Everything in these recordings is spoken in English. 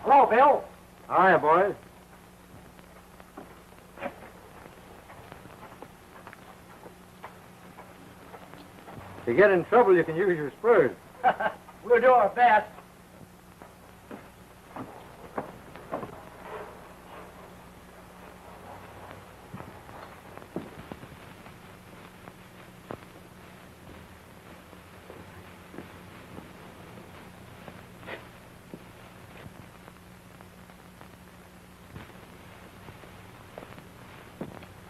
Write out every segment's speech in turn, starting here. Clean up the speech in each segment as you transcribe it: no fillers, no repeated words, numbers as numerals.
Hello, Bill. Hiya, boys. If you get in trouble, you can use your spurs. We'll do our best.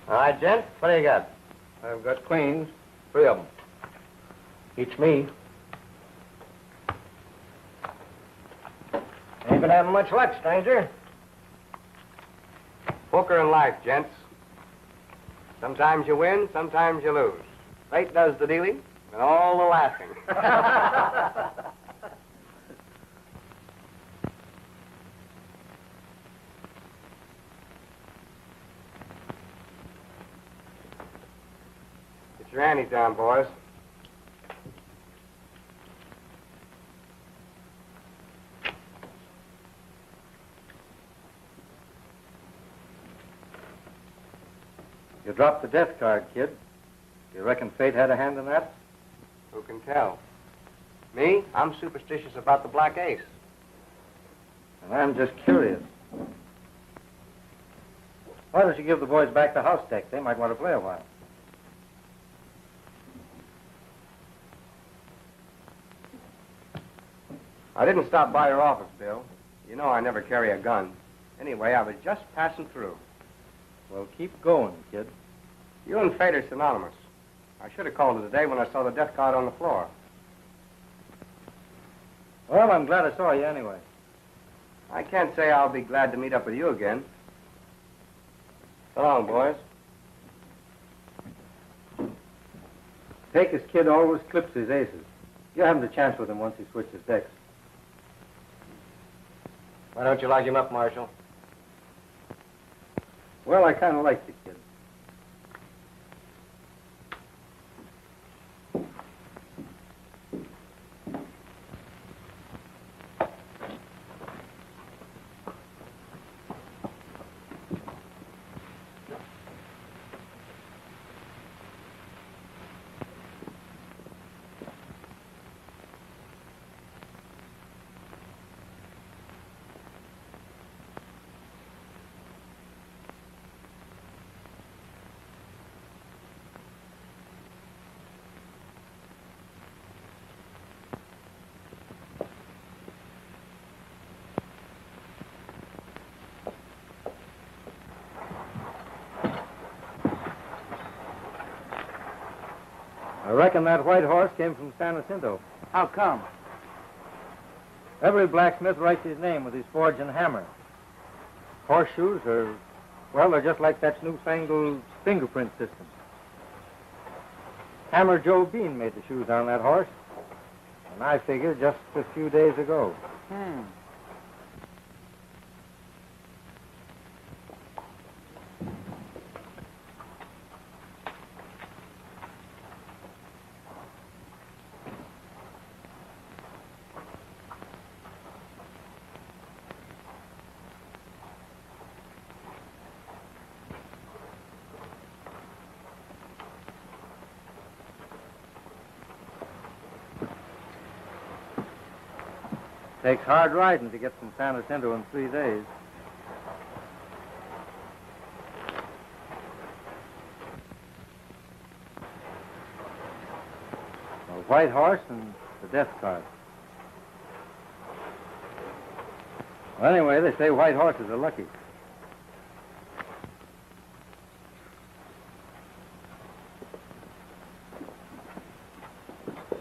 All right, gent. What do you got? I've got queens, 3 of them. Each me. Ain't been having much luck, stranger. Poker in life, gents. Sometimes you win, sometimes you lose. Fate does the dealing and all the laughing. Get your anties down, boys. You dropped the death card, kid. Do you reckon fate had a hand in that? Who can tell? Me? I'm superstitious about the black ace. And I'm just curious. Why don't you give the boys back the house deck? They might want to play a while. I didn't stop by your office, Bill. You know I never carry a gun. Anyway, I was just passing through. Well, keep going, kid. You and fate are synonymous. I should have called it today when I saw the death card on the floor. Well, I'm glad I saw you anyway. I can't say I'll be glad to meet up with you again. So long, boys. Pecos kid always clips his aces. You haven't a chance with him once he switches decks. Why don't you lock him up, Marshal? Well, I kind of like the kid. I reckon that white horse came from San Jacinto. How come? Every blacksmith writes his name with his forge and hammer. Horseshoes are, well, they're just like that newfangled fingerprint system. Hammer Joe Bean made the shoes on that horse. And I figure just a few days ago. Takes hard riding to get from San Jacinto in 3 days. A white horse and the death card. Well, anyway, they say white horses are lucky.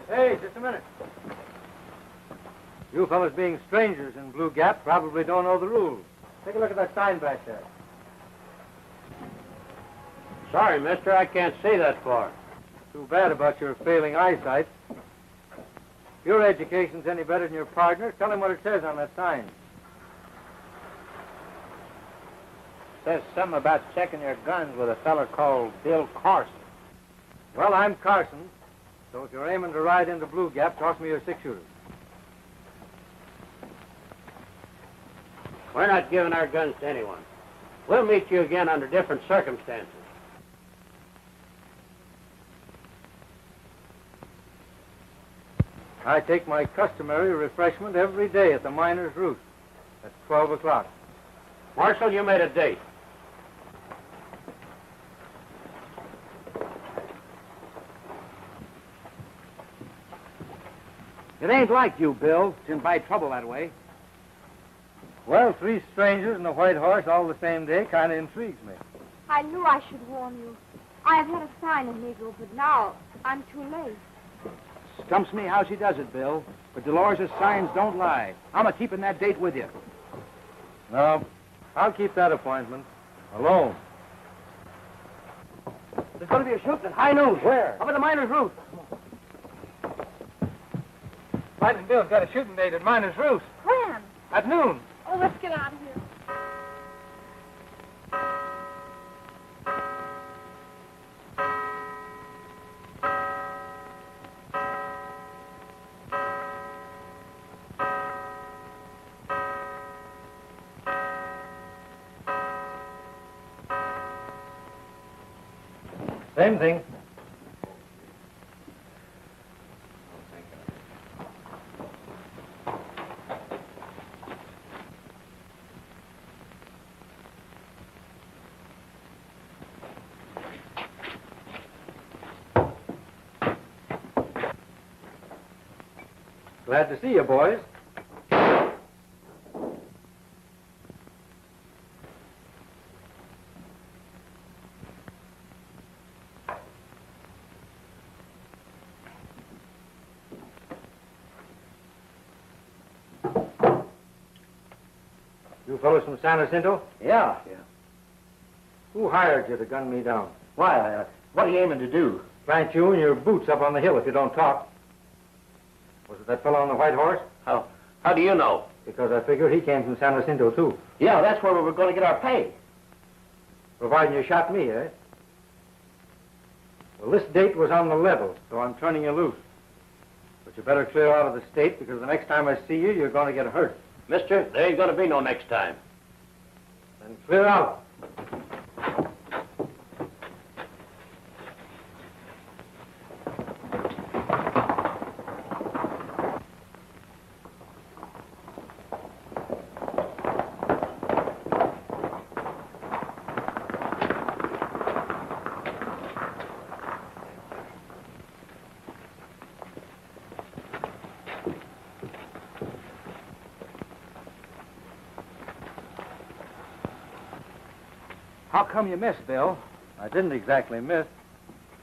Hey, just a minute. You fellas being strangers in Blue Gap probably don't know the rules. Take a look at that sign back there. Sorry, mister, I can't see that far. Too bad about your failing eyesight. If your education's any better than your partner's, tell him what it says on that sign. Says something about checking your guns with a fella called Bill Carson. Well, I'm Carson, so if you're aiming to ride into Blue Gap, toss me your 6-shooter. We're not giving our guns to anyone. We'll meet you again under different circumstances. I take my customary refreshment every day at the Miner's Roost at 12 o'clock. Marshal, you made a date. It ain't like you, Bill, to invite trouble that way. Well, 3 strangers and a white horse all the same day kind of intrigues me. I knew I should warn you. I have had a sign in Negro, but now I'm too late. Stumps me how she does it, Bill. But Dolores' signs don't lie. I'm a keeping that date with you. No, I'll keep that appointment alone. There's going to be a shooting at high noon. Where? Up at the Miner's Roost. Lightnin Bill's got a shooting date at Miner's Roost When? at noon. Oh, let's get out of here. Same thing. Glad to see you, boys. You fellows from San Jacinto? Yeah. Who hired you to gun me down? Why, what are you aiming to do? Plant you and your boots up on the hill if you don't talk. Was it that fellow on the white horse? How do you know? Because I figure he came from San Jacinto, too. Yeah, that's where we were going to get our pay. Providing you shot me, eh? Well, this date was on the level, so I'm turning you loose. But you better clear out of the state, because the next time I see you, you're going to get hurt. Mister, there ain't going to be no next time. Then clear out. How come you missed, Bill? I didn't exactly miss.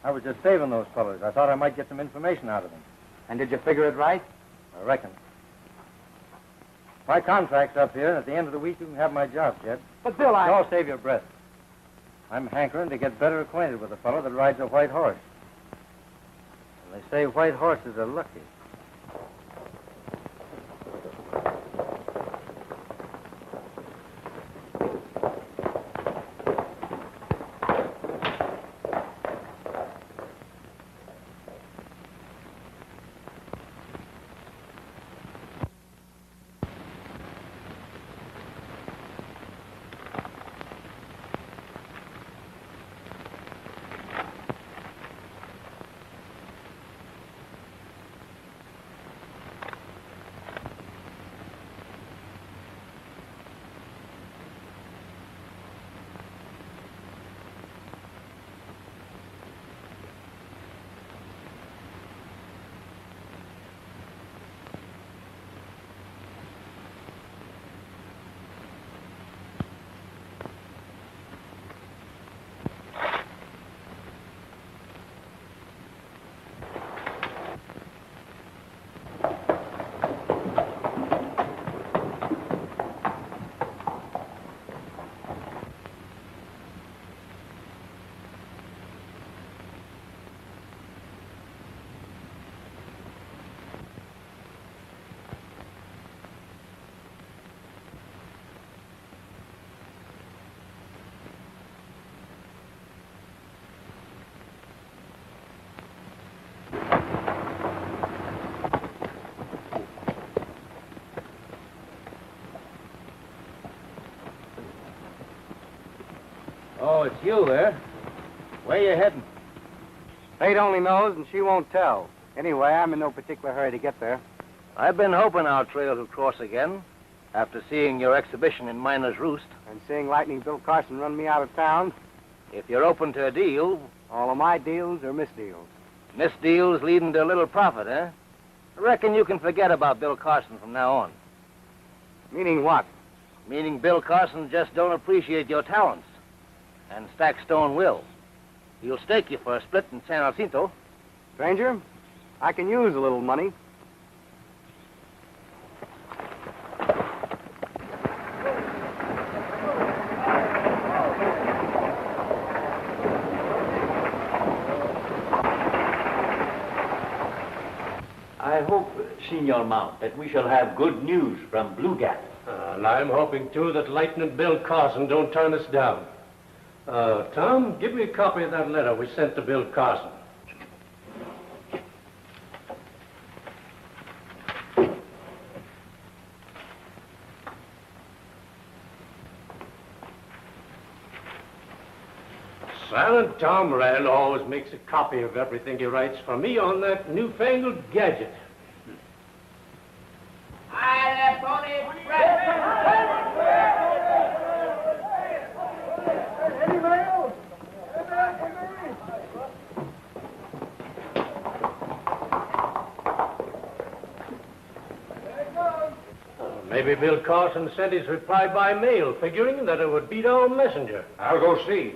I was just saving those fellas. I thought I might get some information out of them. And did you figure it right? I reckon. My contract's up here, and at the end of the week, you can have my job, Jed. But, Bill, No, save your breath. I'm hankering to get better acquainted with a fellow that rides a white horse. And they say white horses are lucky. Oh, it's you, eh? Where you heading? Fate only knows, and she won't tell. Anyway, I'm in no particular hurry to get there. I've been hoping our trails will cross again after seeing your exhibition in Miner's Roost. And seeing Lightning Bill Carson run me out of town, If you're open to a deal, all of my deals are misdeals. misdeals leading to a little profit, eh? I reckon you can forget about Bill Carson from now on. Meaning what? Meaning Bill Carson just don't appreciate your talents. And Stackstone will. He'll stake you for a split in San Jacinto. Stranger, I can use a little money. I hope, Senor Mount, that we shall have good news from Blue Gap. And I'm hoping, too, that Lightnin Bill Carson don't turn us down. Tom, give me a copy of that letter we sent to Bill Carson. Silent Tom Rand always makes a copy of everything he writes for me on that newfangled gadget. Maybe Bill Carson sent his reply by mail, figuring that it would beat our messenger. I'll go see.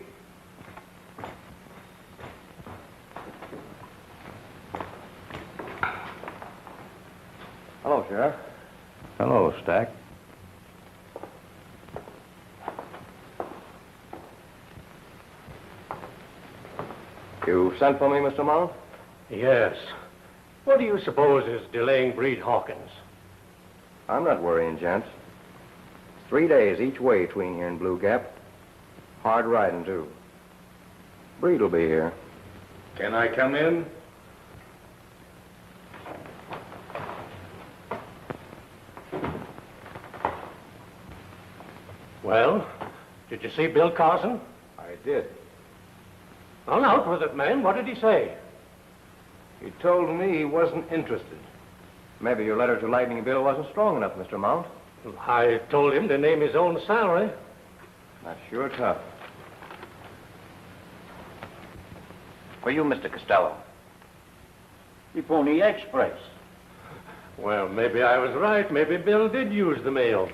Hello, Sheriff. Hello, Stack. You sent for me, Mr. Mount? Yes. What do you suppose is delaying Breed Hawkins? I'm not worrying, gents. 3 days each way between here and Blue Gap. Hard riding, too. Breed will be here. Can I come in? Well, did you see Bill Carson? I did. On out with it, man. What did he say? He told me he wasn't interested. Maybe your letter to Lightning Bill wasn't strong enough, Mr. Mount. I told him to name his own salary. That's sure tough. For you, Mr. Costello. The Pony Express. Well, maybe I was right. Maybe Bill did use the mail.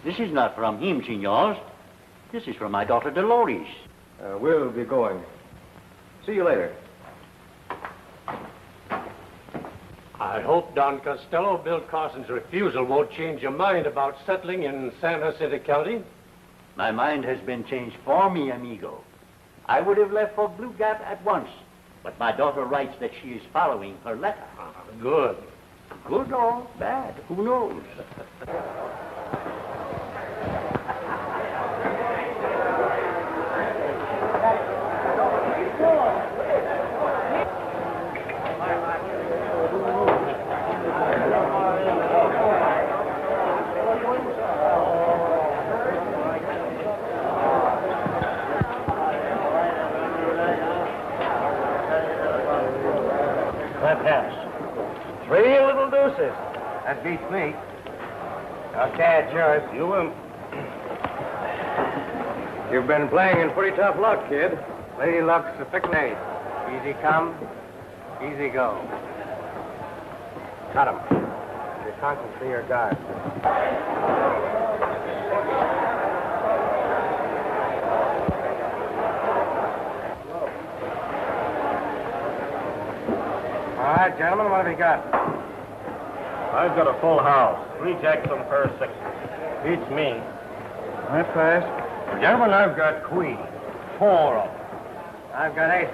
This is not from him, senors. This is from my daughter Dolores. We'll be going. See you later. I hope, Don Costello, Bill Carson's refusal won't change your mind about settling in San Jacinto County. My mind has been changed for me, amigo. I would have left for Blue Gap at once, but my daughter writes that she is following her letter. Good. Good or bad, who knows? Yes. 3 little deuces. That beats me. Okay, it's yours. You will. You've been playing in pretty tough luck, kid. Lady luck's a fickle aid. Easy come, easy go. Cut 'em. You're constantly your guard. All right, gentlemen, what have you got? I've got a full house. 3 jacks on the pair of 6. Beats me. That's fast. Gentlemen, I've got queen. 4 of them. I've got 8.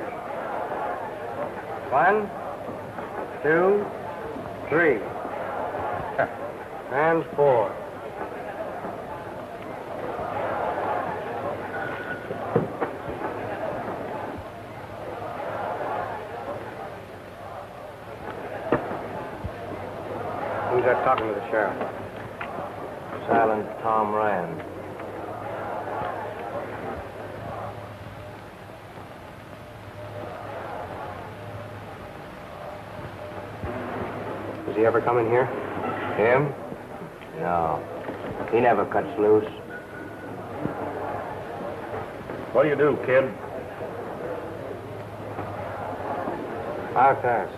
1, 2, 3. And 4. Who's that talking to the sheriff? Island Tom ran. Does he ever come in here? Him? No. He never cuts loose. What do you do, kid? I'll pass.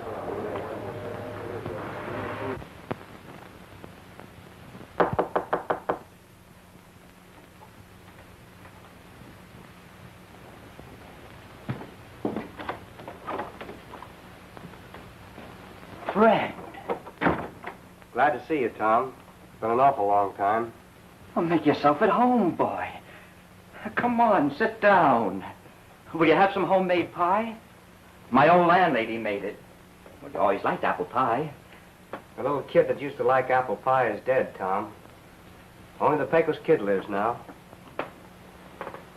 Friend. Glad to see you, Tom. It's been an awful long time. Well, make yourself at home, boy. Come on, sit down. Will you have some homemade pie? My old landlady made it. Well, you always liked apple pie. The little kid that used to like apple pie is dead, Tom. Only the Pecos kid lives now.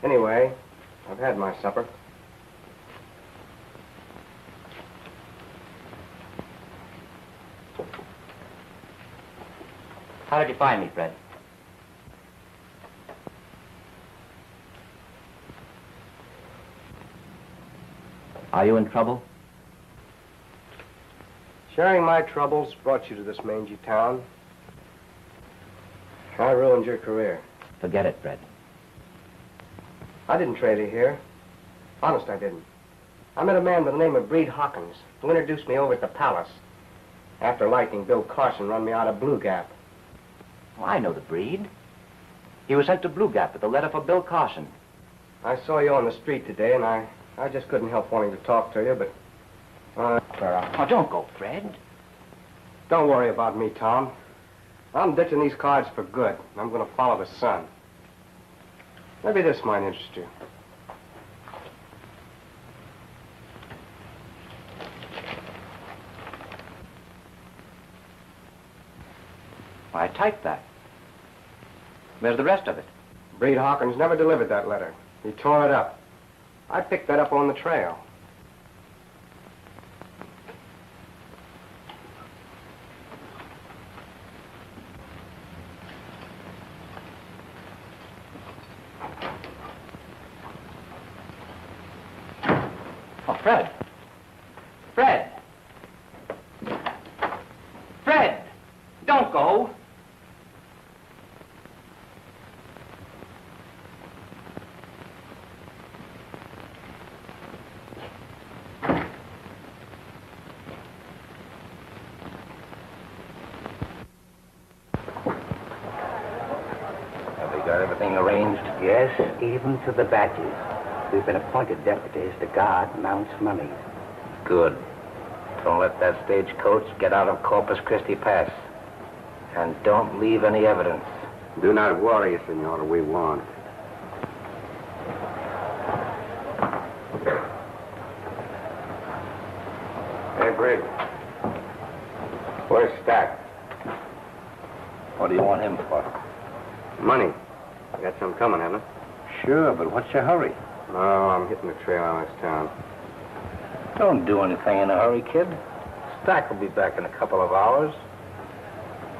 Anyway, I've had my supper. How did you find me, Fred? Are you in trouble? Sharing my troubles brought you to this mangy town. I ruined your career. Forget it, Fred. I didn't trail you here. Honest, I didn't. I met a man by the name of Breed Hawkins who introduced me over at the palace. After Lightning, Bill Carson run me out of Blue Gap. Oh, I know the breed. He was sent to Blue Gap with a letter for Bill Carson. I saw you on the street today, and I just couldn't help wanting to talk to you, but... Clara. Oh, don't go, Fred. Don't worry about me, Tom. I'm ditching these cards for good. I'm going to follow the sun. Maybe this might interest you. I typed that. Where's the rest of it? Breed Hawkins never delivered that letter. He tore it up. I picked that up on the trail. Oh, Fred. Fred. Fred, don't go. Got everything arranged? Yes, even to the badges. We've been appointed deputies to guard Mount's mummies. Good. Don't let that stagecoach get out of Corpus Christi Pass. And don't leave any evidence. Do not worry, Senora, we won't. Hey, Breed. Where's Stack? What do you want him for? Money. You got some coming, haven't you? Sure, but what's your hurry? No, I'm hitting the trail out of this town. Don't do anything in a hurry, kid. Stack will be back in a couple of hours.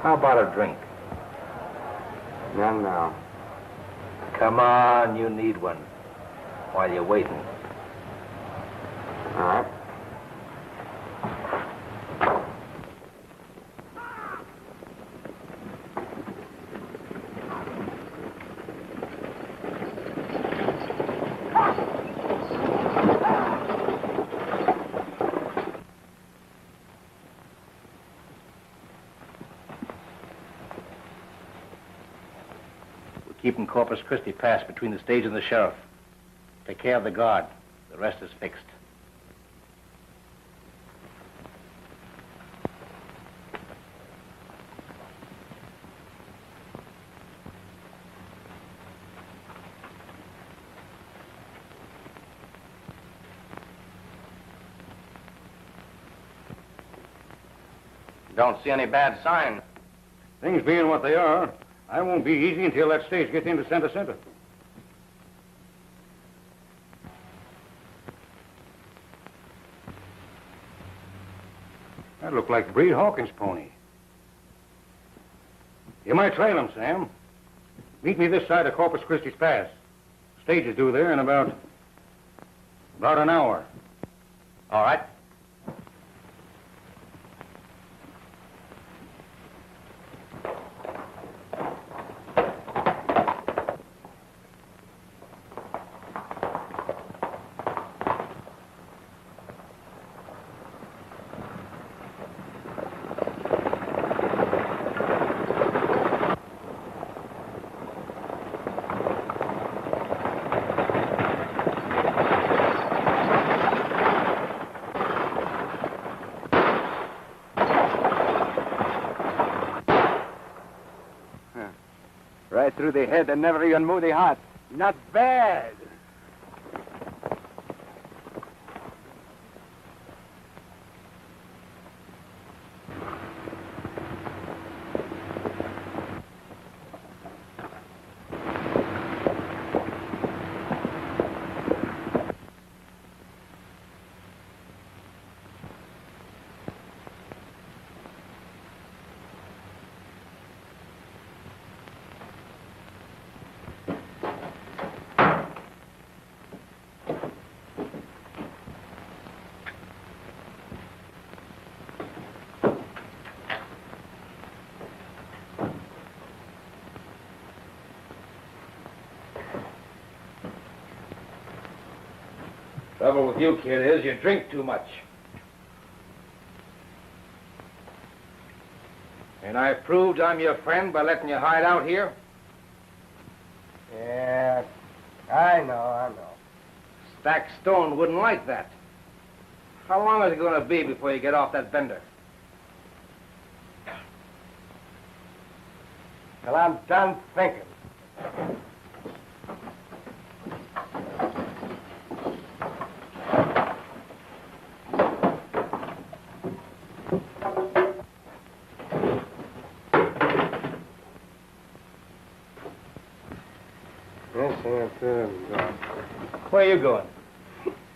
How about a drink? None now. Come on, you need one. While you're waiting. All right. Keeping Corpus Christi Pass between the stage and the sheriff. Take care of the guard. The rest is fixed. Don't see any bad sign. Things being what they are, I won't be easy until that stage gets into center. That looked like Breed Hawkins' pony. You might trail him, Sam. Meet me this side of Corpus Christi's Pass. Stage is due there in about an hour. All right. Right through the head and never even moved the heart. Not bad. Trouble with you, kid, is you drink too much. And I've proved I'm your friend by letting you hide out here. Yeah, I know. Stacked Stone wouldn't like that. How long is it going to be before you get off that bender? Well, I'm done thinking. Where are you going?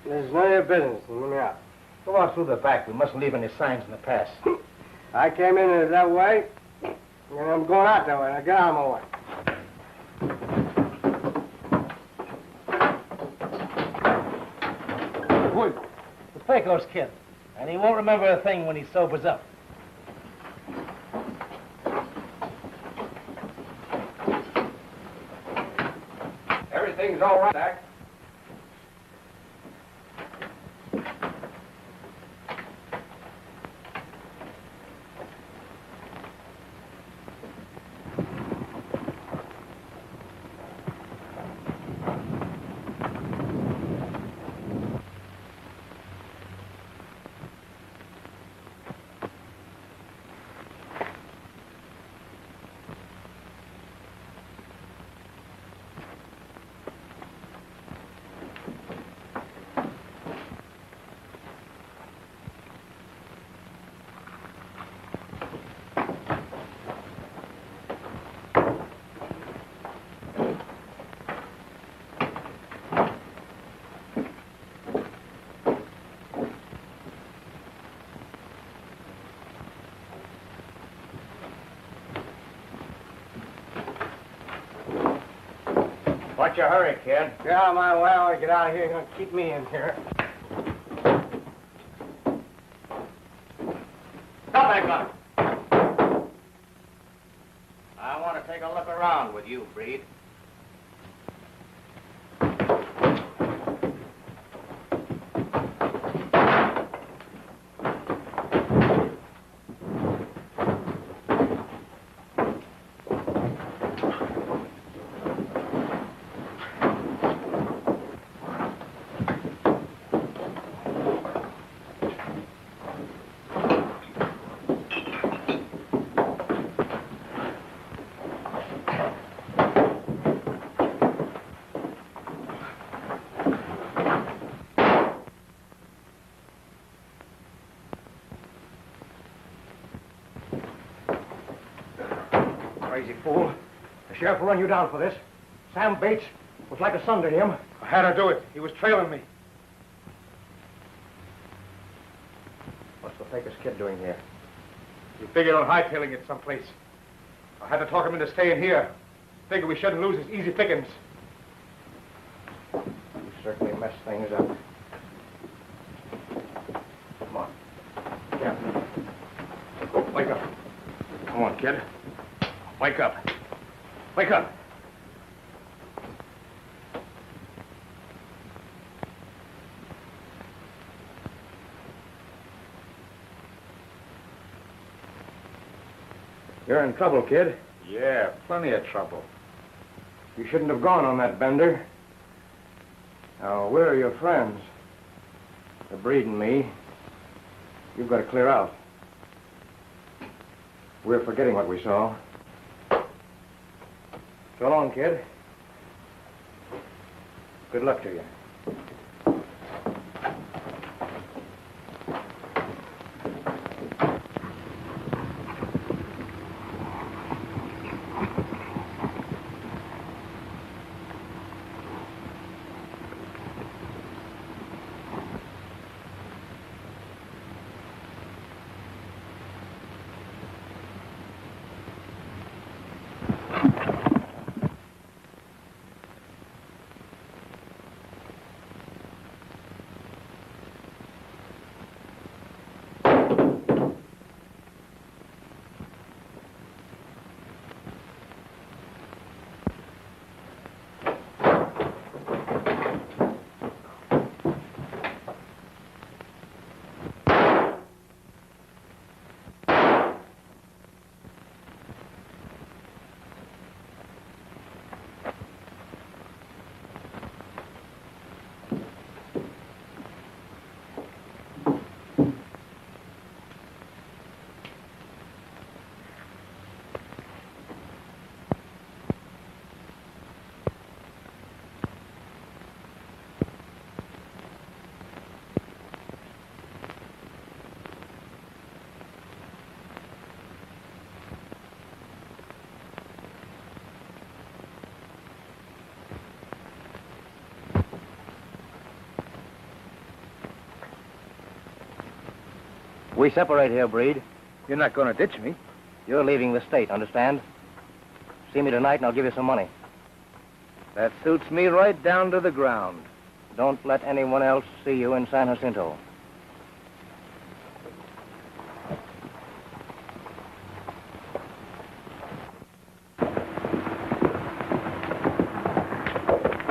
This is none of your business. Let me out. Go out through the back. We mustn't leave any signs in the pass. I came in it that way, and I'm going out that way. Now get out of my way. Wood, the Pecos kid, and he won't remember a thing when he sobers up. Everything's all right, Dak. What's your hurry, kid? Get out of my way. I want to get out of here. You're going to keep me in here. Stop that gun. I want to take a look around with you, Breed. Crazy fool. The sheriff will run you down for this. Sam Bates was like a son to him. I had to do it. He was trailing me. What's the Pecos kid doing here? He figured on hightailing it someplace. I had to talk him into staying here. Figure we shouldn't lose his easy pickings. You certainly messed things up. Come on. Yeah. Wake up. Come on, kid. Wake up. Wake up. You're in trouble, kid. Yeah, plenty of trouble. You shouldn't have gone on that bender. Now, where are your friends? The Breed and me. You've got to clear out. We're forgetting what we saw. So long, kid. Good luck to you. We separate here, Breed. You're not going to ditch me. You're leaving the state, understand? See me tonight and I'll give you some money. That suits me right down to the ground. Don't let anyone else see you in San Jacinto.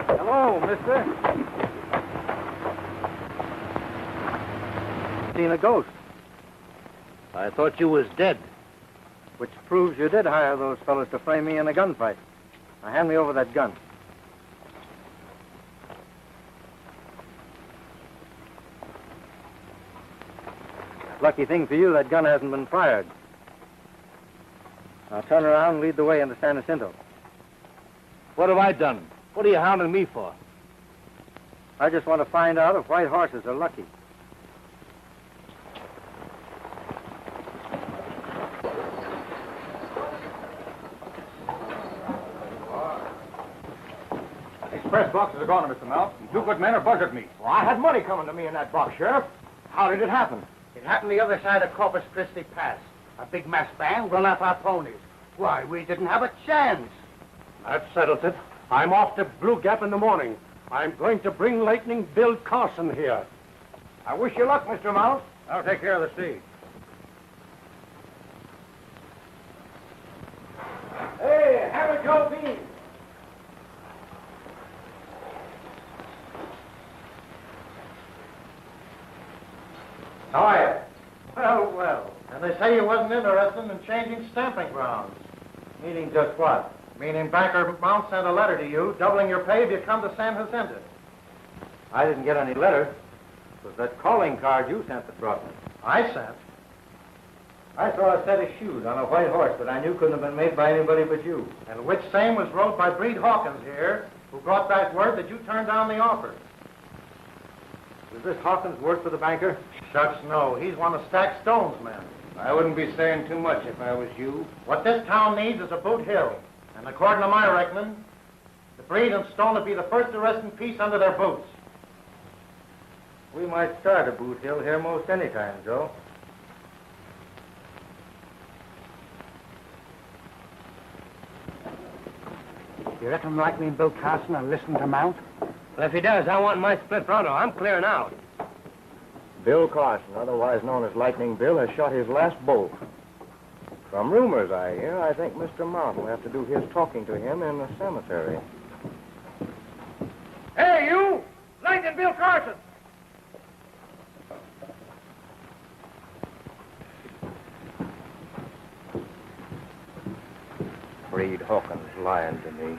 Hello, mister. Seen a ghost. I thought you was dead. Which proves you did hire those fellas to frame me in a gunfight. Now hand me over that gun. Lucky thing for you, that gun hasn't been fired. Now turn around and lead the way into San Jacinto. What have I done? What are you hounding me for? I just want to find out if white horses are lucky. Express boxes are gone, Mr. Mount. Two good men have buzzed me. Well, I had money coming to me in that box, Sheriff. How did it happen? It happened the other side of Corpus Christi Pass. A big mass band run off our ponies. Why, we didn't have a chance. That settles it. I'm off to Blue Gap in the morning. I'm going to bring Lightning Bill Carson here. I wish you luck, Mr. Mount. I'll take care of the siege. Hey, have a Joe Bean. How are you? Well, well. And they say you wasn't interested in changing stamping grounds. Meaning just what? Meaning Banker Mount sent a letter to you, doubling your pay if you come to San Jacinto. I didn't get any letter. It was that calling card you sent that brought me. I sent. I saw a set of shoes on a white horse that I knew couldn't have been made by anybody but you. And which same was rode by Breed Hawkins here, who brought back word that you turned down the offer. Does this Hawkins work for the banker? Shucks, no. He's one of Stack Stone's men. I wouldn't be saying too much if I was you. What this town needs is a boot hill. And according to my reckoning, the Breed and Stone would be the first to rest in peace under their boots. We might start a boot hill here most any time, Joe. You reckon Lightnin Bill Carson will listen to Mount? Well, if he does, I want my split pronto. I'm clearing out. Bill Carson, otherwise known as Lightning Bill, has shot his last bolt. From rumors I hear, I think Mr. Mount will have to do his talking to him in the cemetery. Hey, you! Lightnin Bill Carson! Breed Hawkins lying to me.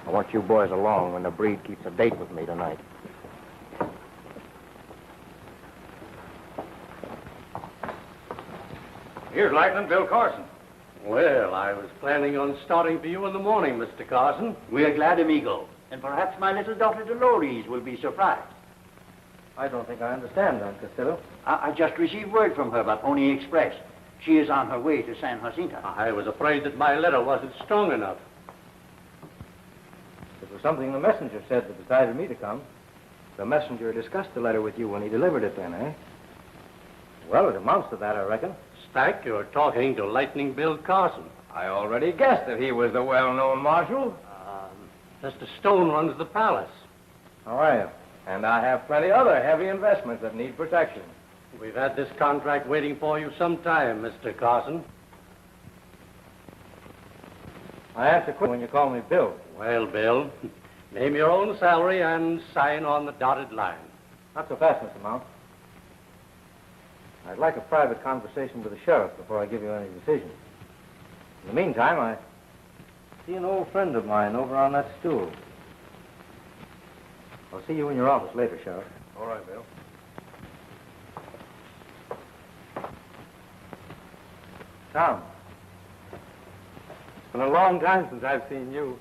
I want you boys along when the Breed keeps a date with me tonight. Here's Lightnin Bill Carson. Well, I was planning on starting for you in the morning, Mr. Carson. We are glad, amigo. And perhaps my little daughter Dolores will be surprised. I don't think I understand, Don Castillo. I just received word from her by Pony Express. She is on her way to San Jacinto. I was afraid that my letter wasn't strong enough. It was something the messenger said that decided me to come. The messenger discussed the letter with you when he delivered it then, eh? Well, it amounts to that, I reckon. Stack, you're talking to Lightning Bill Carson. I already guessed that he was the well-known marshal. Mr. Stone runs the palace. How are you? And I have plenty other heavy investments that need protection. We've had this contract waiting for you some time, Mr. Carson. I have to quit when you call me Bill. Well, Bill, name your own salary and sign on the dotted line. Not so fast, Mr. Mount. I'd like a private conversation with the sheriff before I give you any decision. In the meantime, I see an old friend of mine over on that stool. I'll see you in your office later, Sheriff. All right, Bill. Tom. It's been a long time since I've seen you.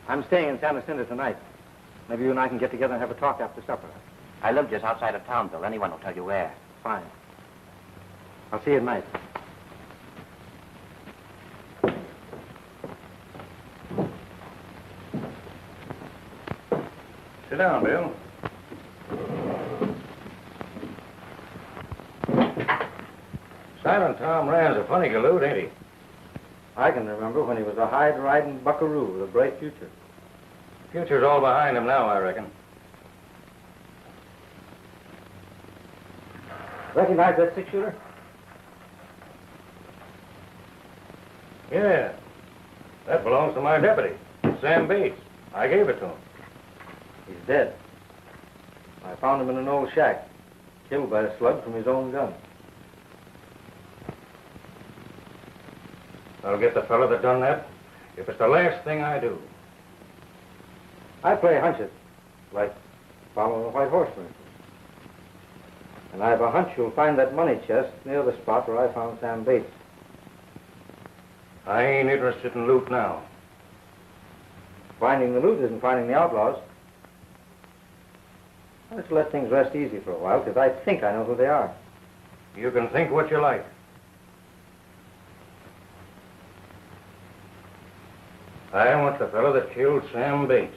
I'm staying in San Jacinto tonight. Maybe you and I can get together and have a talk after supper. I live just outside of town, Bill. Anyone will tell you where. Fine. I'll see you at night. Sit down, Bill. Silent Tom Rand's a funny galoot, ain't he? I can remember when he was a hide-riding buckaroo with a bright future. Future's all behind him now, I reckon. Recognize that six-shooter? Yeah. That belongs to my deputy, Sam Bates. I gave it to him. He's dead. I found him in an old shack, killed by a slug from his own gun. I'll get the fellow that done that if it's the last thing I do. I play hunches, like following a white horse, for instance. And I have a hunch you'll find that money chest near the spot where I found Sam Bates. I ain't interested in loot now. Finding the loot isn't finding the outlaws. Let's let things rest easy for a while, because I think I know who they are. You can think what you like. I want the fellow that killed Sam Bates.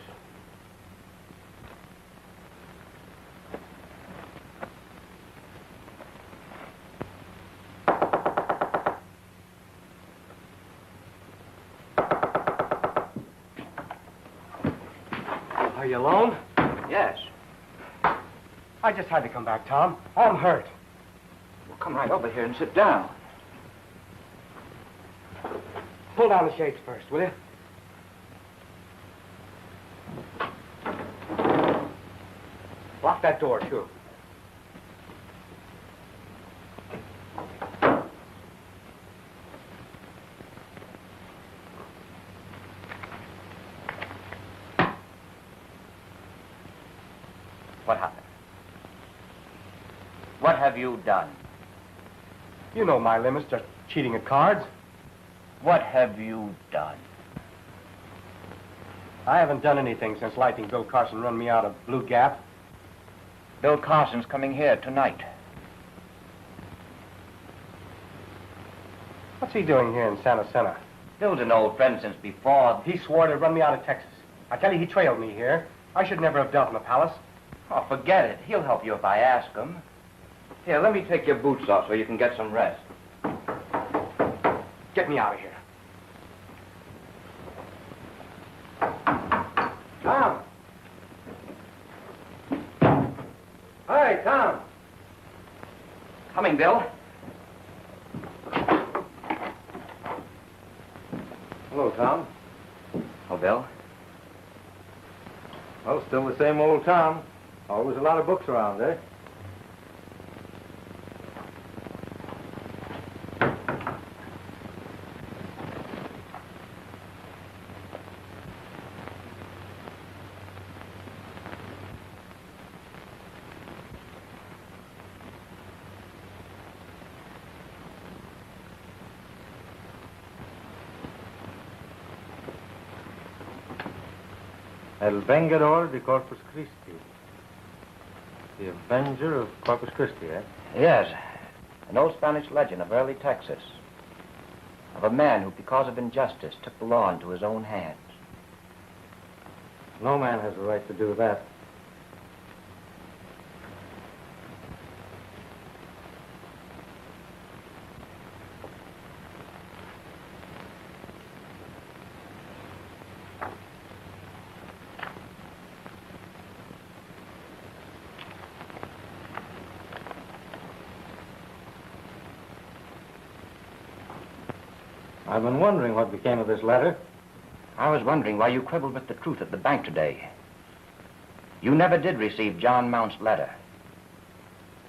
Are you alone? Yes. I just had to come back, Tom. I'm hurt. Well, come right over here and sit down. Pull down the shades first, will you? Lock that door, too. What happened? What have you done? You know my limits, just cheating at cards. What have you done? I haven't done anything since Lightning Bill Carson run me out of Blue Gap. Bill Carson's coming here tonight. What's he doing here in Santa Cena? Bill's an old friend since before. He swore to run me out of Texas. I tell you, he trailed me here. I should never have dealt in the palace. Oh, forget it. He'll help you if I ask him. Here, let me take your boots off so you can get some rest. Get me out of here. Tom! Hi, Tom! Coming, Bill. Hello, Tom. Oh, Bill. Well, still the same old Tom. Always a lot of books around, eh? El Vengador de Corpus Christi. The Avenger of Corpus Christi, eh? Yes. An old Spanish legend of early Texas. Of a man who, because of injustice, took the law into his own hands. No man has the right to do that. I've been wondering what became of this letter. I was wondering why you quibbled with the truth at the bank today. You never did receive John Mount's letter.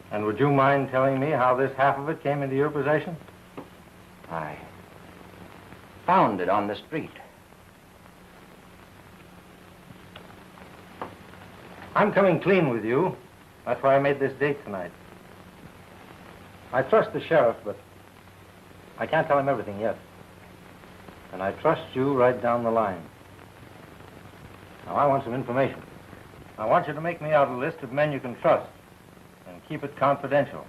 And would you mind telling me how this half of it came into your possession? I found it on the street. I'm coming clean with you. That's why I made this date tonight. I trust the sheriff, but I can't tell him everything yet. And I trust you right down the line. Now, I want some information. I want you to make me out a list of men you can trust and keep it confidential.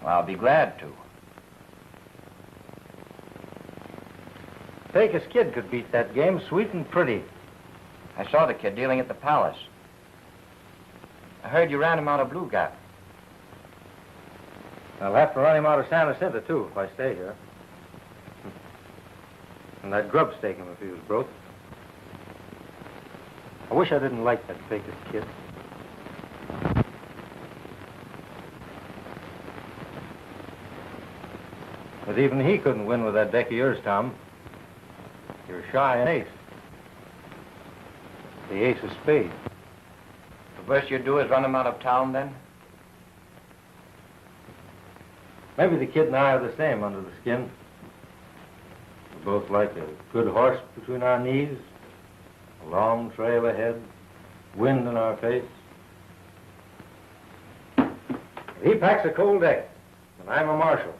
Well, I'll be glad to. Pecos Kid could beat that game sweet and pretty. I saw the kid dealing at the palace. I heard you ran him out of Blue Gap. I'll have to run him out of Santa Cinta, too, if I stay here. And I'd grub stake him if he was broke. I wish I didn't like that Pecos Kid. But even he couldn't win with that deck of yours, Tom. You're shy an ace. The ace of spades. The worst you'd do is run him out of town, then? Maybe the kid and I are the same under the skin. We're both like a good horse between our knees, a long trail ahead, wind in our face. He packs a cold deck, and I'm a marshal.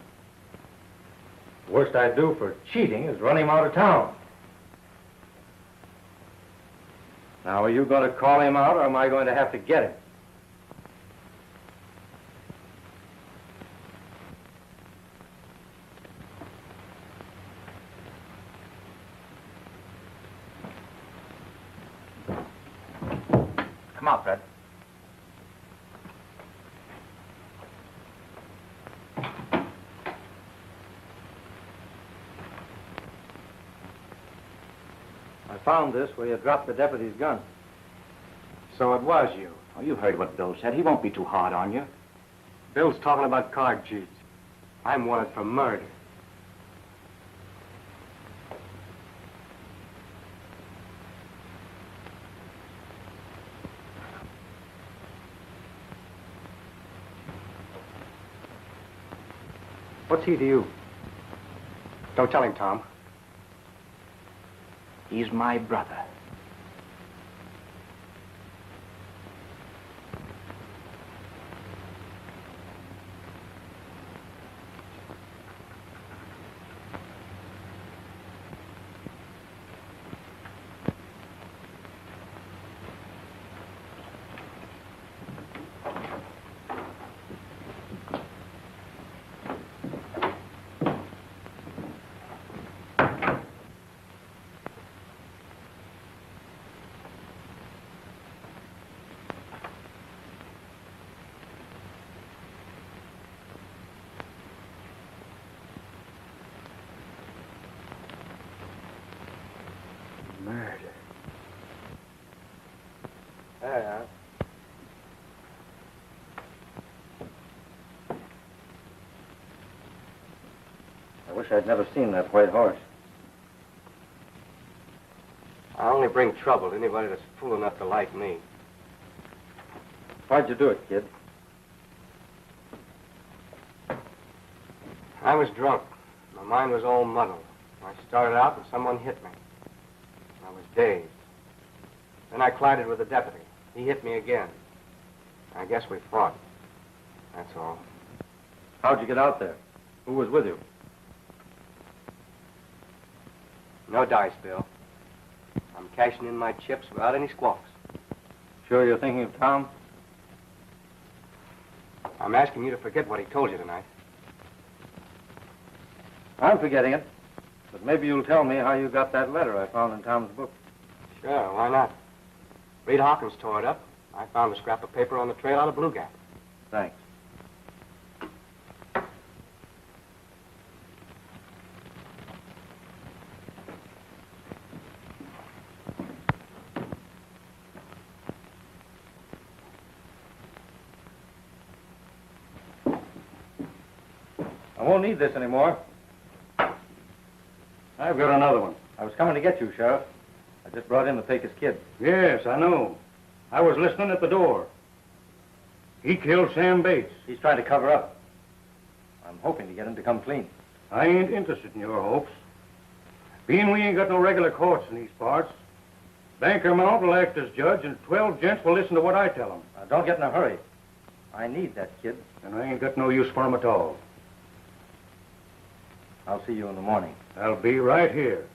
The worst I'd do for cheating is run him out of town. Now, are you going to call him out, or am I going to have to get him? Come out, Fred. I found this where you dropped the deputy's gun. So it was you. Oh, you heard what Bill said. He won't be too hard on you. Bill's talking about card cheats. I'm wanted for murder. What's he to you? Don't tell him, Tom. He's my brother. Yeah. I wish I'd never seen that white horse. I only bring trouble to anybody that's fool enough to like me. Why'd you do it, kid? I was drunk. My mind was all muddled. I started out and someone hit me. I was dazed. Then I collided with the deputy. He hit me again. I guess we fought. That's all. How'd you get out there? Who was with you? No dice, Bill. I'm cashing in my chips without any squawks. Sure you're thinking of Tom? I'm asking you to forget what he told you tonight. I'm forgetting it. But maybe you'll tell me how you got that letter I found in Tom's book. Sure, why not? Reed Hawkins tore it up. I found a scrap of paper on the trail out of Blue Gap. Thanks. I won't need this anymore. I've got another one. I was coming to get you, Sheriff. I just brought in the Pecos kid. Yes, I know. I was listening at the door. He killed Sam Bates. He's trying to cover up. I'm hoping to get him to come clean. I ain't interested in your hopes. Being we ain't got no regular courts in these parts, Banker Mount will act as judge, and 12 gents will listen to what I tell them. Now, don't get in a hurry. I need that kid. And I ain't got no use for him at all. I'll see you in the morning. I'll be right here.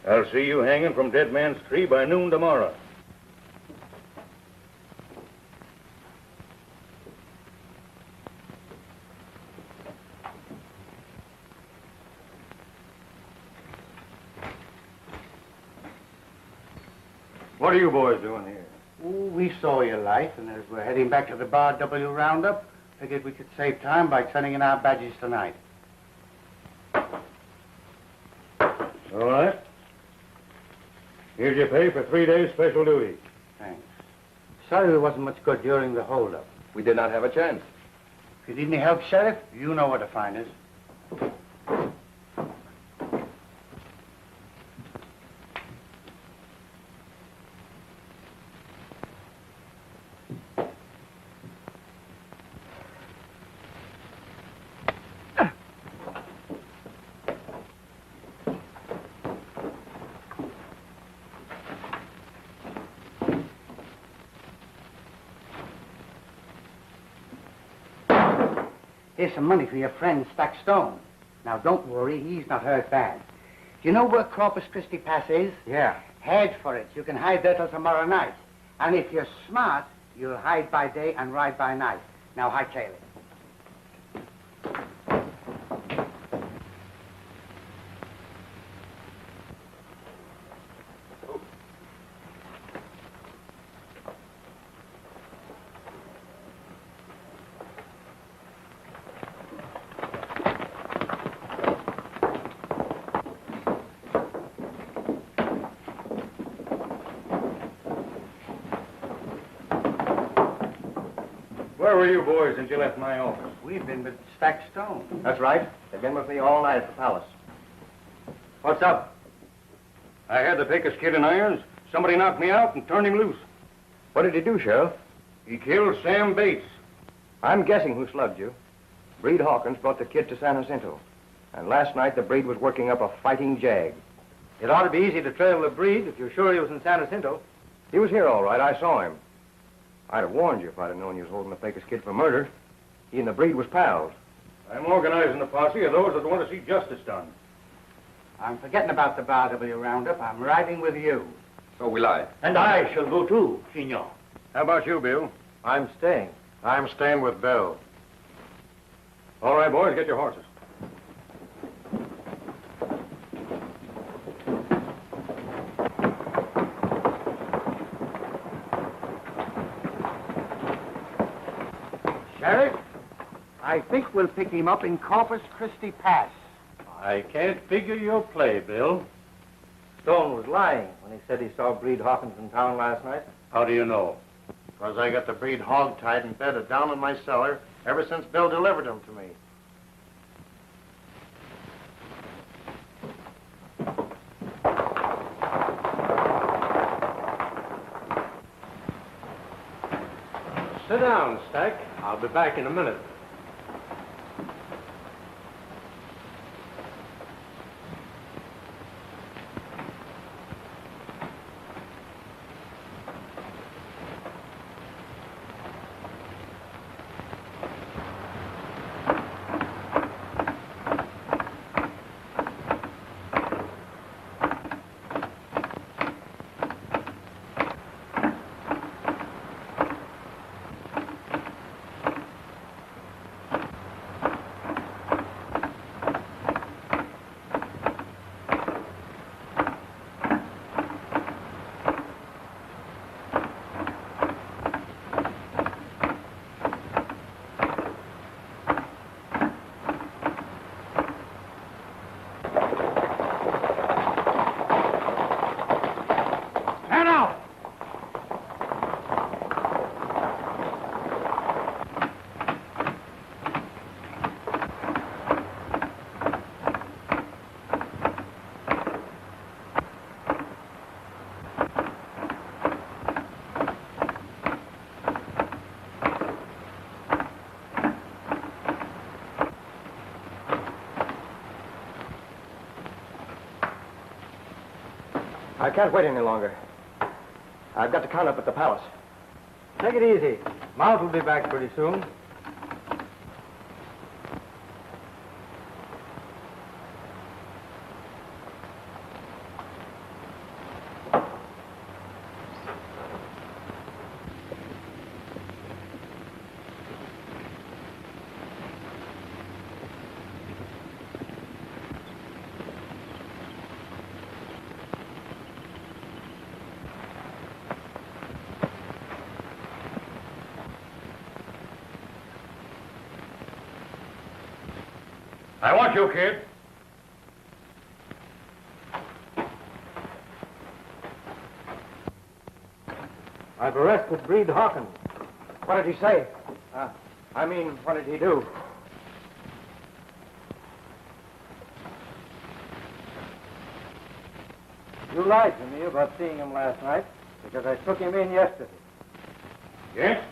I'll see you hanging from Dead Man's Tree by noon tomorrow. What are you boys doing here? Oh, we saw your light, and as we're heading back to the Bar W roundup, figured we could save time by turning in our badges tonight. All right. Here's your pay for 3 days special duty. Thanks. Sorry there wasn't much good during the holdup. We did not have a chance. If you need any help, Sheriff, you know where to find us. Here's some money for your friend, Stack Stone. Now, don't worry, he's not hurt bad. Do you know where Corpus Christi Pass is? Yeah. Head for it. You can hide there till tomorrow night. And if you're smart, you'll hide by day and ride by night. Now, hightail it. Where were you boys since you left my office? We've been with Stack Stone. That's right. They've been with me all night at the palace. What's up? I had the Pecos kid in irons. Somebody knocked me out and turned him loose. What did he do, Sheriff? He killed Sam Bates. I'm guessing who slugged you. Breed Hawkins brought the kid to San Jacinto. And last night, the Breed was working up a fighting jag. It ought to be easy to trail the Breed if you're sure he was in San Jacinto. He was here all right. I saw him. I'd have warned you if I'd have known you was holding the Pecos kid for murder. He and the Breed was pals. I'm organizing a posse of those that want to see justice done. I'm forgetting about the Bar W roundup. I'm riding with you. So will I. And I shall go too, Senor. How about you, Bill? I'm staying. I'm staying with Bill. All right, boys, get your horses. Sheriff, I think we'll pick him up in Corpus Christi Pass. I can't figure your play, Bill. Stone was lying when he said he saw Breed Hawkins in town last night. How do you know? Because I got the breed hog-tied and bedded down in my cellar ever since Bill delivered him to me. Sit down, Stack. I'll be back in a minute. I can't wait any longer. I've got to count up at the palace. Take it easy. Mount will be back pretty soon. I want you, kid. I've arrested Breed Hawkins. What did he say? What did he do? You lied to me about seeing him last night because I took him in yesterday. Yes?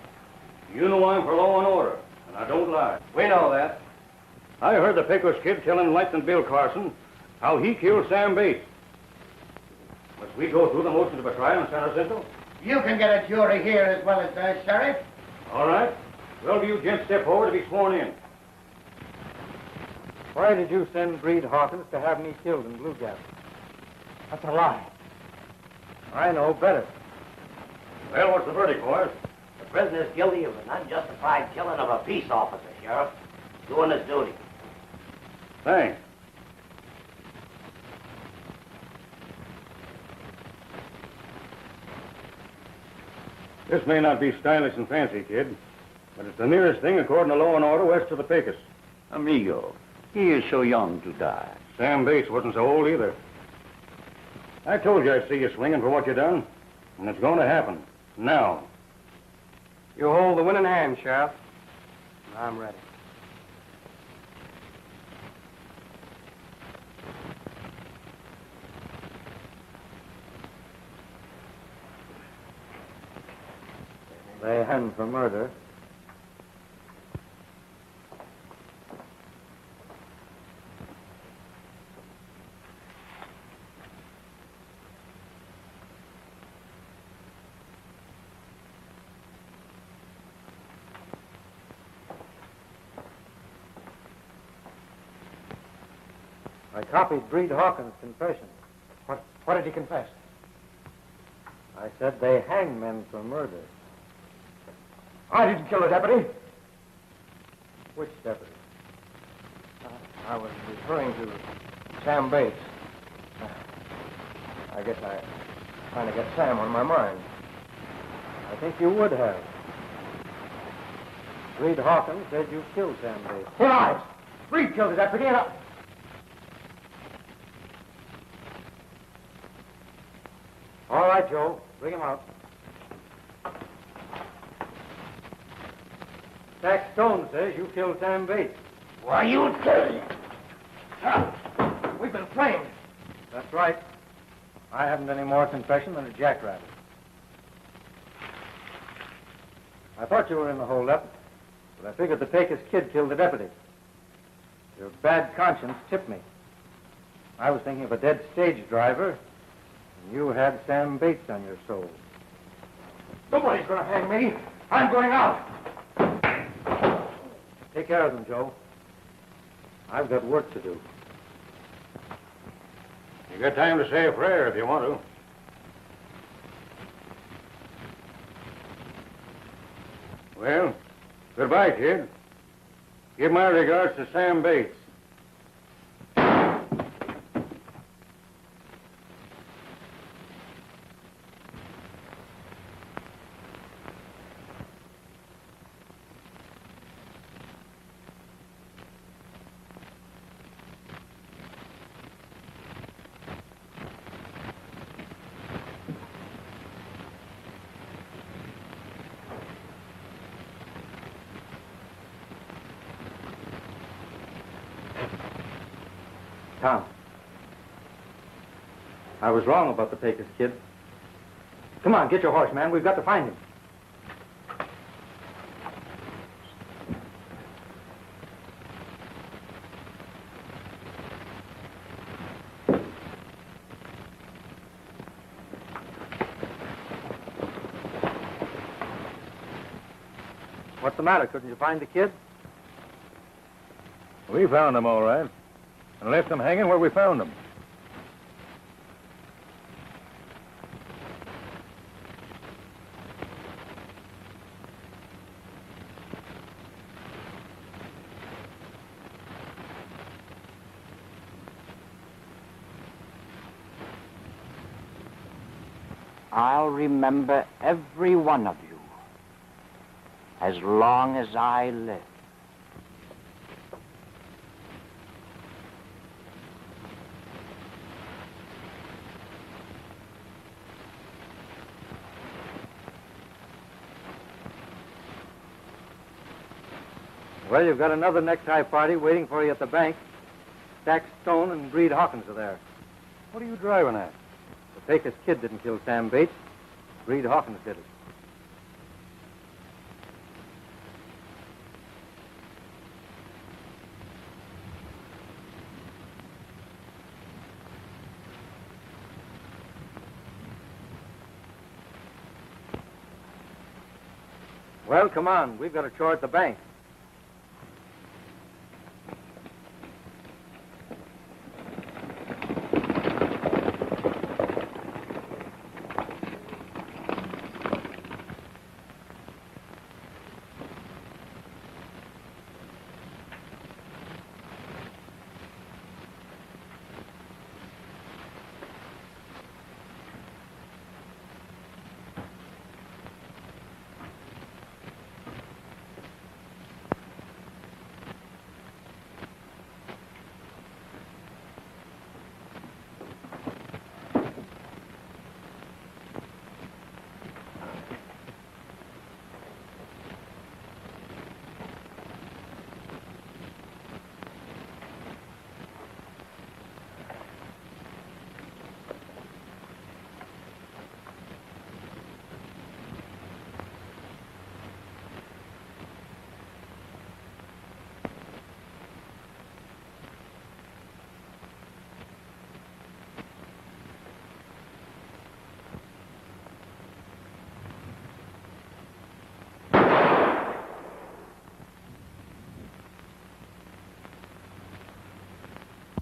You know I'm for law and order, and I don't lie. We know that. I heard the Pecos kid telling Lightnin Bill Carson how he killed Sam Bates. Must we go through the motions of a trial in San Jacinto? You can get a jury here as well as there, Sheriff. All right. Well, you gents step forward to be sworn in. Why did you send Breed Hawkins to have me killed in Blue Gap? That's a lie. I know better. Well, what's the verdict, boys? The prisoner's guilty of an unjustified killing of a peace officer, Sheriff. Doing his duty. Thanks. This may not be stylish and fancy, kid, but it's the nearest thing, according to law and order, west of the Pecos. Amigo, he is so young to die. Sam Bates wasn't so old either. I told you I'd see you swinging for what you done, and it's going to happen. Now. You hold the winning hand, Sheriff. I'm ready. They hang for murder. I copied Breed Hawkins' confession. What did he confess? I said they hang men for murder. I didn't kill the deputy. Which deputy? I was referring to Sam Bates. I guess I trying to get Sam on my mind. I think you would have. Reed Hawkins said you killed Sam Bates. Lies! Reed killed the deputy and All right, Joe. Bring him out. Jack Stone says you killed Sam Bates. Why, you dirty! We've been framed. That's right. I haven't any more confession than a jackrabbit. I thought you were in the holdup, but I figured the Pecos kid killed the deputy. Your bad conscience tipped me. I was thinking of a dead stage driver, and you had Sam Bates on your soul. Nobody's going to hang me. I'm going out. Take care of them, Joe. I've got work to do. You got time to say a prayer if you want to. Well, goodbye, kid. Give my regards to Sam Bates. Tom, I was wrong about the Pecos kid. Come on, get your horse, man. We've got to find him. What's the matter? Couldn't you find the kid? We found him all right. And left him hanging where we found him. I'll remember every one of you as long as I live. Well, you've got another necktie party waiting for you at the bank. Jack Stone and Reed Hawkins are there. What are you driving at? The Pecos kid didn't kill Sam Bates. Reed Hawkins did it. Well, come on. We've got a chore at the bank.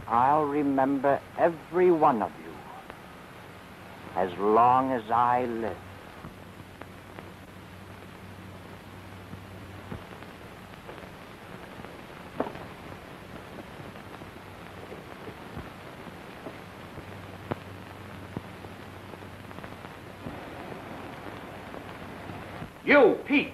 I'll remember every one of you as long as I live. You, Pete.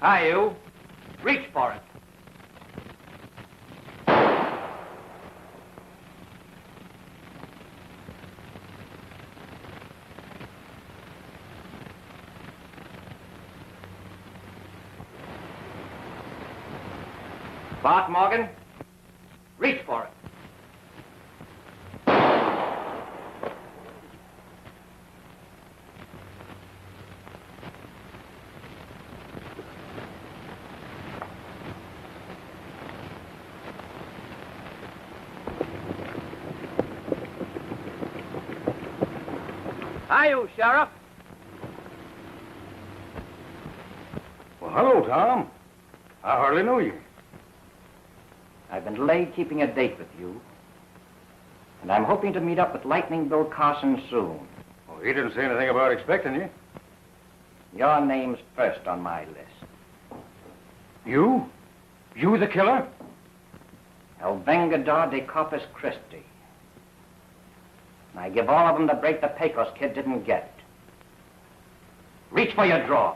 Hi, you. Reach for it. Bart Morgan, reach for it. Hi, you, Sheriff. Well, hello, Tom. I hardly know you. I've been delayed keeping a date with you, and I'm hoping to meet up with Lightning Bill Carson soon. Well, he didn't say anything about expecting you. Your name's first on my list. You? You the killer? El Vengador de Corpus Christi. And I give all of them the break the Pecos kid didn't get. Reach for your draw.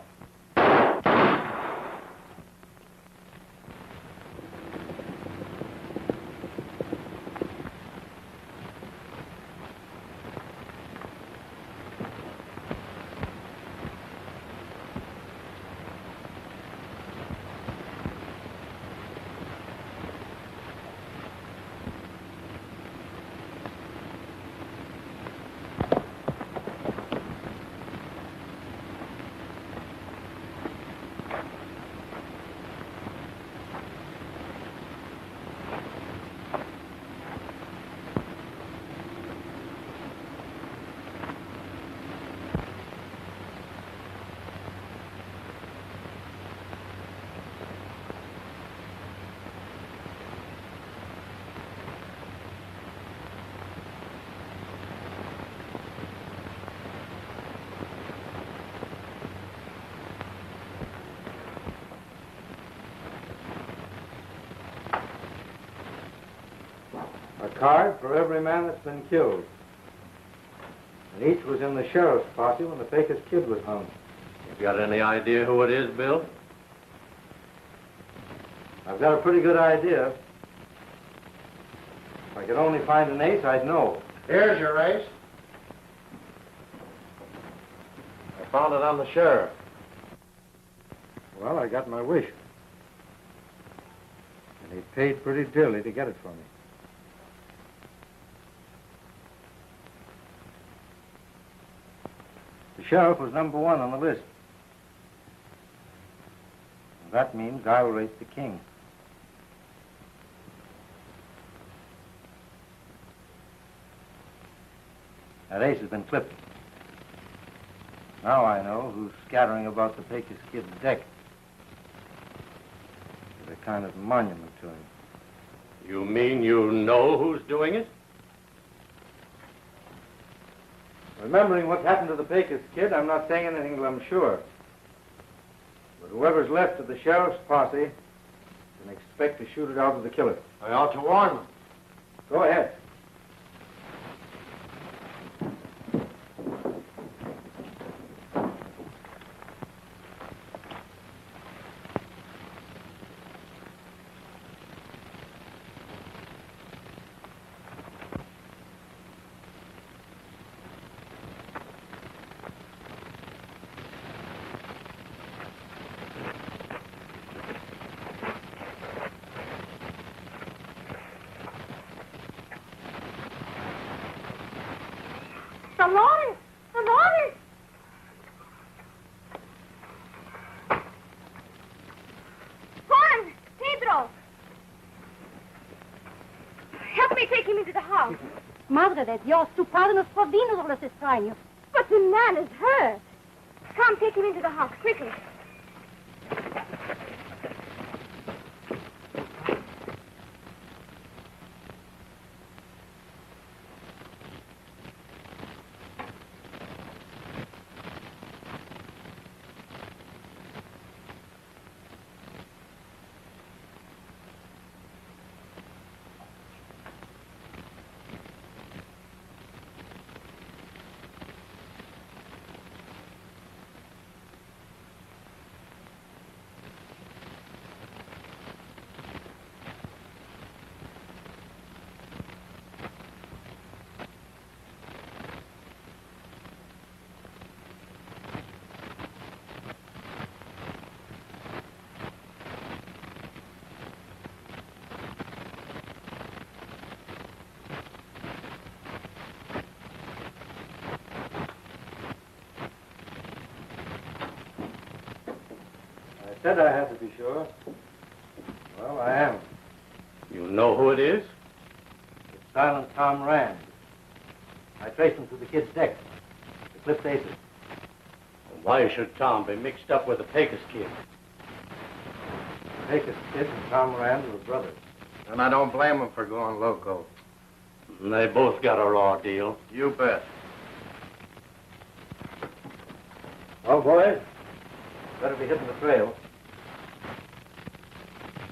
A card for every man that's been killed. And each was in the sheriff's posse when the Pecos kid was hung. You got any idea who it is, Bill? I've got a pretty good idea. If I could only find an ace, I'd know. Here's your ace. I found it on the sheriff. Well, I got my wish. And he paid pretty dearly to get it for me. The sheriff was number one on the list. And that means I'll race the king. That ace has been clipped. Now I know who's scattering about the Pecos kid's deck. It's a kind of monument to him. You mean you know who's doing it? Remembering what happened to the Pecos kid, I'm not saying anything till I'm sure. But whoever's left of the sheriff's posse can expect to shoot it out with the killer. I ought to warn them. Go ahead. Dolores! Dolores! Juan! Pedro! Help me take him into the house. Madre de Dios, tu padre nos provino los extraños. But the man is hurt. Come, take him into the house, quickly. said I had to be sure. Well, I am. You know who it is? It's Silent Tom Rand. I traced him to the kid's deck. The Cliff's Aces. Why should Tom be mixed up with the Pecos kid? The Pecos kid and Tom Rand were brothers. And I don't blame him for going loco. And they both got a raw deal. You bet. Well, boys, better be hitting the trail.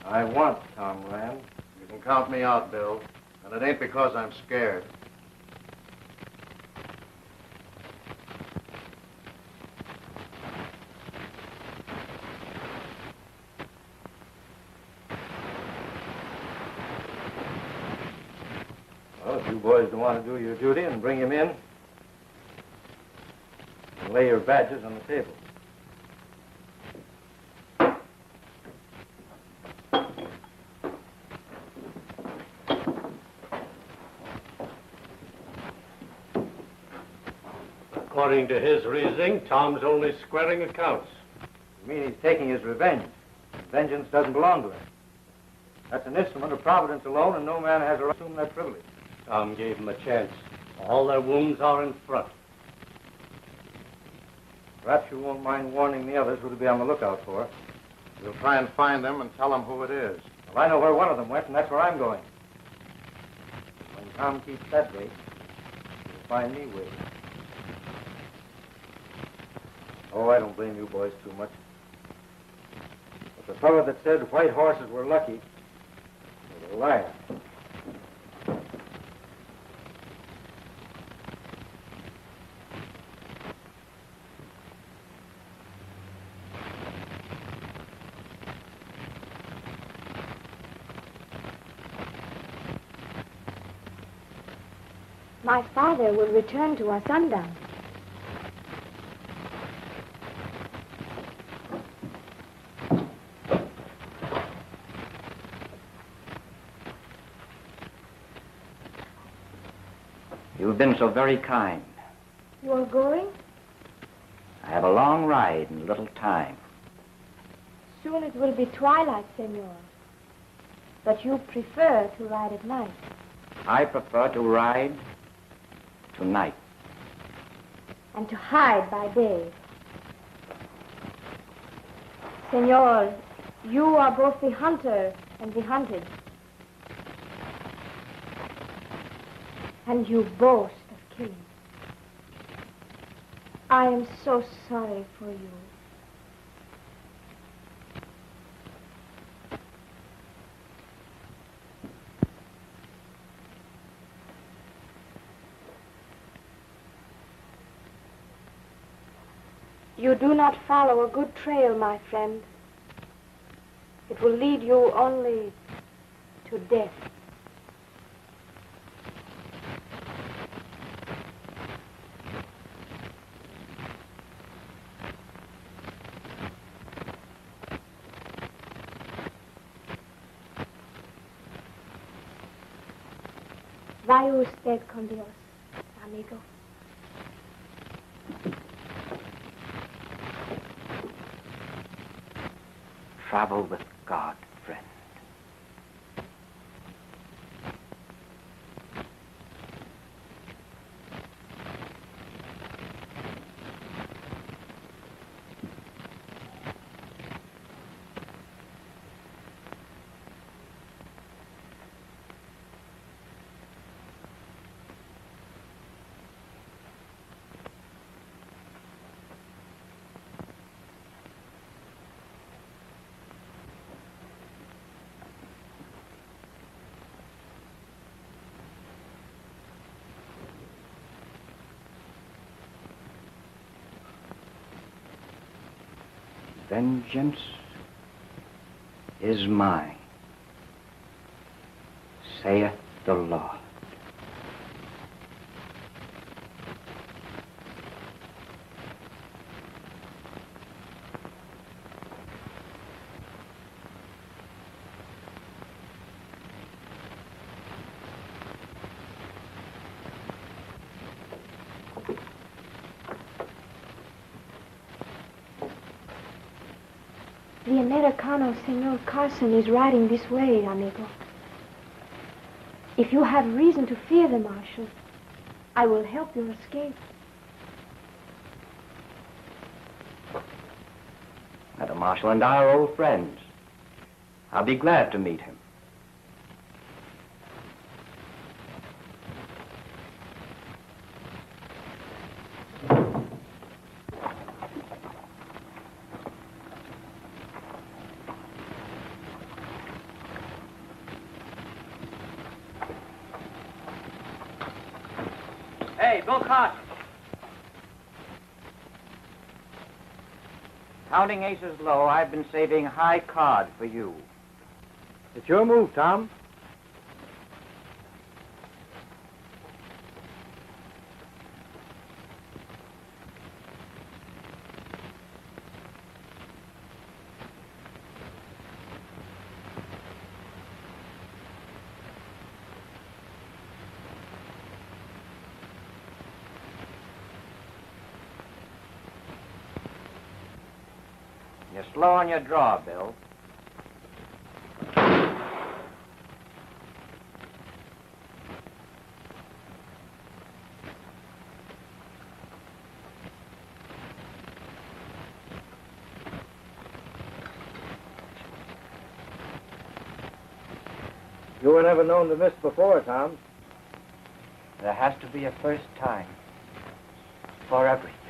I want Tom Rand. You can count me out, Bill. And it ain't because I'm scared. Well, if you boys don't want to do your duty and bring him in, and lay your badges on the table. According to his reasoning, Tom's only squaring accounts. You mean he's taking his revenge? Vengeance doesn't belong to him. That's an instrument of Providence alone, and no man has a right to assume that privilege. Tom gave him a chance. All their wounds are in front. Perhaps you won't mind warning the others who to be on the lookout for. We'll try and find them and tell them who it is. Well, I know where one of them went, and that's where I'm going. When Tom keeps that date, you'll find me waiting. Oh, I don't blame you boys too much. But the fellow that said white horses were lucky was a liar. My father will return to us sundown. You've been so very kind. You are going? I have a long ride and little time. Soon it will be twilight, senor. But you prefer to ride at night. I prefer to ride tonight. And to hide by day. Senor, you are both the hunter and the hunted. And you boast of killing. I am so sorry for you. You do not follow a good trail, my friend. It will lead you only to death. Vaya usted con Dios, amigo. Travel with God, friend. Vengeance is mine, saith the Lord. The Americano Senor Carson is riding this way, amigo. If you have reason to fear the Marshal, I will help your escape. Now, the Marshal and I are old friends. I'll be glad to meet him. Hey, Bill Carson. Counting aces low, I've been saving high card for you. It's your move, Tom. You're slow on your draw, Bill. You were never known to miss before, Tom. There has to be a first time for everything.